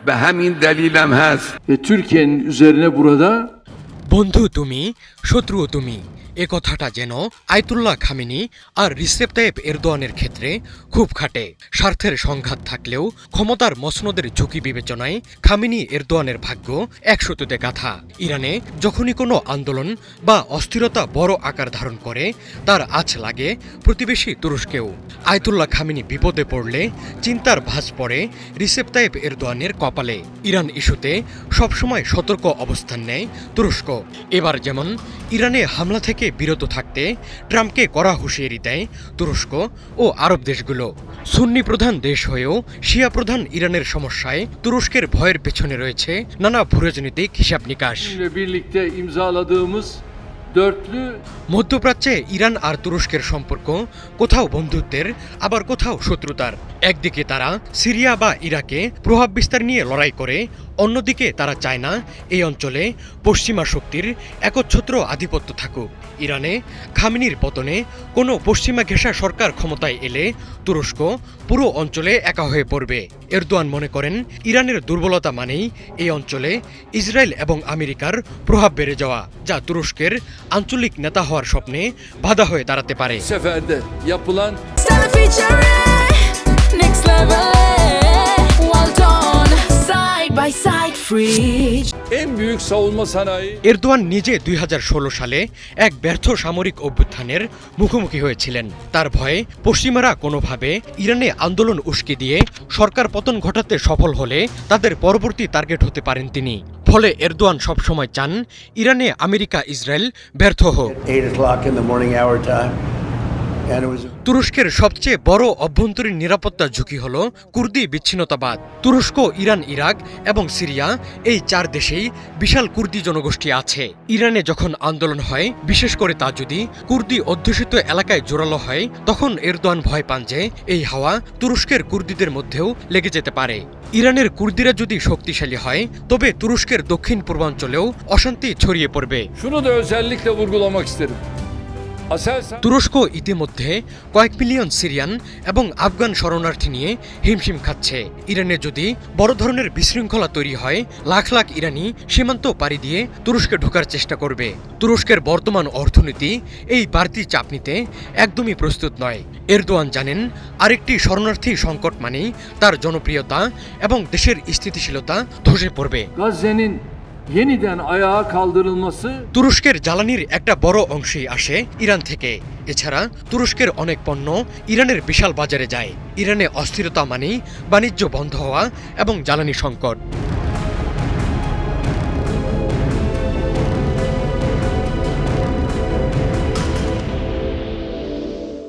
ve hemin delilem hest. Türkiye'nin üzerine burada বন্ধু তুমি, শত্রুও তুমি, এ কথাটা যেন আয়াতুল্লাহ খামেনি আর রিসেপ তাইয়েপ এরদোয়ানের ক্ষেত্রে খুব খাটে। স্বার্থের সংঘাত থাকলেও ক্ষমতার মসনদের ঝুঁকি বিবেচনায় খামেনি এরদোয়ানের ভাগ্য একশোতে গাথা। ইরানে যখনই কোনো আন্দোলন বা অস্থিরতা বড় আকার ধারণ করে তার আঁচ লাগে প্রতিবেশী তুরস্কেও। আয়াতুল্লাহ খামেনি বিপদে পড়লে চিন্তার ভাঁজ পড়ে রিসেপ তাইয়েপ এরদোয়ানের কপালে। ইরান ইস্যুতে সবসময় সতর্ক অবস্থান নেয় তুরস্ক। এবার যেমন ইরানে হামলা থেকে বিরত থাকতে ট্রাম্পকে কড়া হুঁশিয়ারি দেয় তুরস্ক ও আরব দেশগুলো। সুন্নি প্রধান দেশ হয়েও শিয়া প্রধান ইরানের সমস্যায় তুরস্কের ভয়ের পেছনে রয়েছে নানা ভূরাজনৈতিক হিসাব নিকাশ। birlikte imzaladığımız dörtlü মধ্যপ্রাচ্যে ইরান আর তুরস্কের সম্পর্ক কোথাও বন্ধুত্বের, আবার কোথাও শত্রুতার। একদিকে তারা সিরিয়া বা ইরাকে প্রভাব বিস্তার নিয়ে লড়াই করে, অন্যদিকে তারা চায় না এই অঞ্চলে পশ্চিমা শক্তির একচ্ছত্র আধিপত্য থাকুক। ইরানে খামেনির পতনে কোনো পশ্চিমা ঘেঁষা সরকার ক্ষমতায় এলে তুরস্ক পুরো অঞ্চলে একা হয়ে পড়বে। এরদোয়ান মনে করেন ইরানের দুর্বলতা মানেই এই অঞ্চলে ইসরায়েল এবং আমেরিকার প্রভাব বেড়ে যাওয়া, যা তুরস্কের আঞ্চলিক নেতা হওয়ার স্বপ্নে বাধা হয়ে দাঁড়াতে পারে। seferde yapılan Stella featuring next level. Well done, side by side, free. en büyük savunma sanayi Erdogan নিজে 2016 সালে এক ব্যর্থ সামরিক অভ্যুত্থানের মুখোমুখি হয়েছিলেন। তার ভয়ে পশ্চিমারা কোনোভাবে ইরানে আন্দোলন উস্কে দিয়ে সরকার পতন ঘটাতে সফল হলে তাদের পরবর্তী টার্গেট হতে পারেন তিনি। ফলে এরদোয়ান সবসময় চান ইরানে আমেরিকা ইসরায়েল ব্যর্থ হোক। 8 o'clock in the morning hour time, and it was তুরস্কের সবচেয়ে বড় অভ্যন্তরীণ নিরাপত্তা ঝুঁকি হল কুর্দি বিচ্ছিন্নতাবাদ। তুরস্ক, ইরান, ইরাক এবং সিরিয়া এই চার দেশেই বিশাল কুর্দি জনগোষ্ঠী আছে। ইরানে যখন আন্দোলন হয়, বিশেষ করে তা যদি কুর্দি অধ্যুষিত এলাকায় জোরালো হয়, তখন এরদোয়ান ভয় পান যে এই হাওয়া তুরস্কের কুর্দিদের মধ্যেও লেগে যেতে পারে। ইরানের কুর্দিরা যদি শক্তিশালী হয়, তবে তুরস্কের দক্ষিণ পূর্বাঞ্চলেও অশান্তি ছড়িয়ে পড়বে। şunu da özellikle vurgulamak isterim. Aselsan তুরস্ক ইতিমধ্যে কয়েক মিলিয়ন সিরিয়ান এবং আফগান শরণার্থী নিয়ে হিমশিম খাচ্ছে। ইরানে যদি বড় ধরনের বিশৃঙ্খলা তৈরি হয়, লাখ লাখ ইরানি সীমান্ত পাড়ি দিয়ে তুরস্কে ঢোকার চেষ্টা করবে। তুরস্কের বর্তমান অর্থনীতি এই বাড়তি চাপ নিতে একদমই প্রস্তুত নয়। এরদোয়ান জানেন আরেকটি শরণার্থী সংকট মানেই তার জনপ্রিয়তা এবং দেশের স্থিতিশীলতা ধসে পড়বে। Gazze'nin yeniden ayağa kaldırılması তুরস্কের জ্বালানির একটা বড় অংশই আসে ইরান থেকে। এছাড়া তুরস্কের অনেক পণ্য ইরানের বিশাল বাজারে যায়। ইরানে অস্থিরতা মানেই বাণিজ্য বন্ধ হওয়া এবং জ্বালানি সংকট।